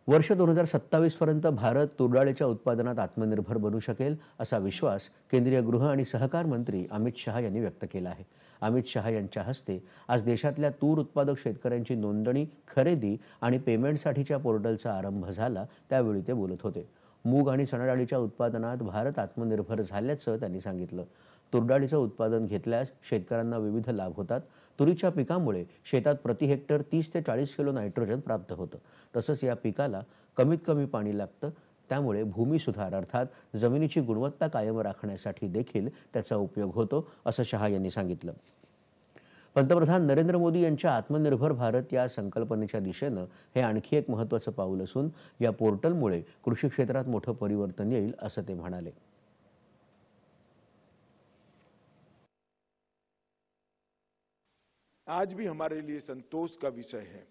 वर्ष 2027 पर्यंत भारत तूरडाळीच्या उत्पादनात आत्मनिर्भर बनू शकेल असा विश्वास केंद्रीय गृह आणि सहकार मंत्री अमित शहा यांनी व्यक्त केला आहे। अमित शहा यांच्या हस्ते आज देशातल्या तूर उत्पादक शेतकऱ्यांची नोंदणी, खरेदी आणि पेमेंटसाठीच्या पोर्टलचा आरंभ झाला, त्यावेळी ते बोलत होते। मूग आणि चणाडाळीच्या उत्पादनात भारत आत्मनिर्भर झाल्याचं त्यांनी सांगितलं। तूरडाळीचं उत्पादन घेतल्यास शेतकऱ्यांना विविध लाभ होतात। तुरीच्या पिकामुळे शेतात प्रति हेक्टर 30 ते 40 किलो नायट्रोजन प्राप्त होतं। तसंच या पिकाला कमीत कमी पाणी लागतं, त्यामुळे भूमी सुधार अर्थात जमिनीची गुणवत्ता कायम राखण्यासाठी देखील त्याचा उपयोग होतो, असं शहा यांनी सांगितलं। पंतप्रधान नरेंद्र मोदी यांच्या आत्मनिर्भर भारत या संकल्पनेच्या दिशेनं हे आणखी एक महत्त्वाचं पाऊल असून या पोर्टलमुळे कृषी क्षेत्रात मोठं परिवर्तन येईल, असं ते म्हणाले। आज भी हमारे लिए संतोष का विषय है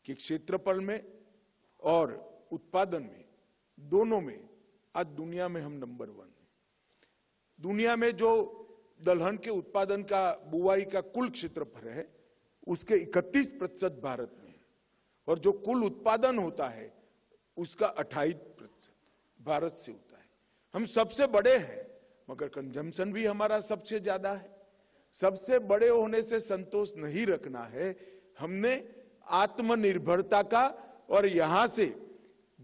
कि क्षेत्रफल में और उत्पादन में, दोनों में आज दुनिया में हम नंबर 1 हैं। दुनिया में जो दलहन के उत्पादन का, बुआई का कुल क्षेत्रफल है, उसके 31% भारत में है और जो कुल उत्पादन होता है उसका 28% भारत से होता है। हम सबसे बड़े हैं, मगर कंजम्पशन भी हमारा सबसे ज्यादा है। सबसे बड़े होने से संतोष नहीं रखना है, हमने आत्मनिर्भरता का और यहां से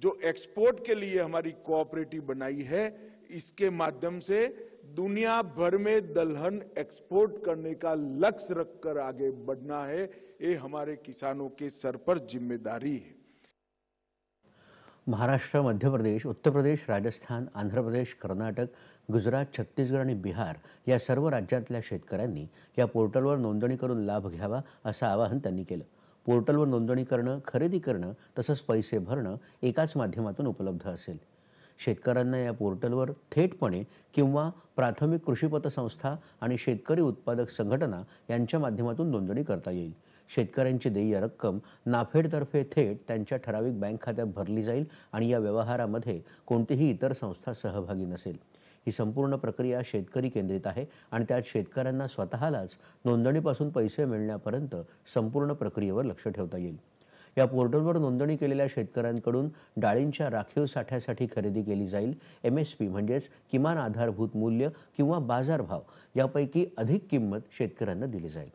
जो एक्सपोर्ट के लिए हमारी कोऑपरेटिव बनाई है, इसके माध्यम से दुनिया भर में दलहन एक्सपोर्ट करने का लक्ष्य रखकर आगे बढ़ना है। ये हमारे किसानों के सर पर जिम्मेदारी है। महाराष्ट्र, मध्य प्रदेश, उत्तर प्रदेश, राजस्थान, आंध्र प्रदेश, कर्नाटक, गुजरात, छत्तीसगड आणि बिहार या सर्व राज्यातल्या शेतकऱ्यांनी या पोर्टलवर नोंदणी करून लाभ घ्यावा, असं आवाहन त्यांनी केलं। पोर्टलवर नोंदणी करणं, खरेदी करणं तसंच पैसे भरणं एकाच माध्यमातून उपलब्ध असेल। शेतकऱ्यांना या पोर्टलवर थेटपणे किंवा प्राथमिक कृषी पतसंस्था आणि शेतकरी उत्पादक संघटना यांच्या माध्यमातून नोंदणी करता येईल। शेतकऱ्यांची देय रक्कम नाफेडतर्फे थेट त्यांच्या ठराविक बँक खात्यात भरली जाईल आणि या व्यवहारामध्ये कोणतीही इतर संस्था सहभागी नसेल। ही संपूर्ण प्रक्रिया शेतकरी केंद्रित आहे आणि त्यात शेतकऱ्यांना स्वतःलाच नोंदणीपासून पैसे मिळण्यापर्यंत संपूर्ण प्रक्रियेवर लक्ष ठेवता येईल। या पोर्टलवर नोंदणी केलेल्या शेतकऱ्यांकडून डाळींच्या राखीव साठ्यासाठी खरेदी केली जाईल। MSP म्हणजेच किमान आधारभूत मूल्य किंवा बाजारभाव यापैकी अधिक किंमत शेतकऱ्यांना दिली जाईल।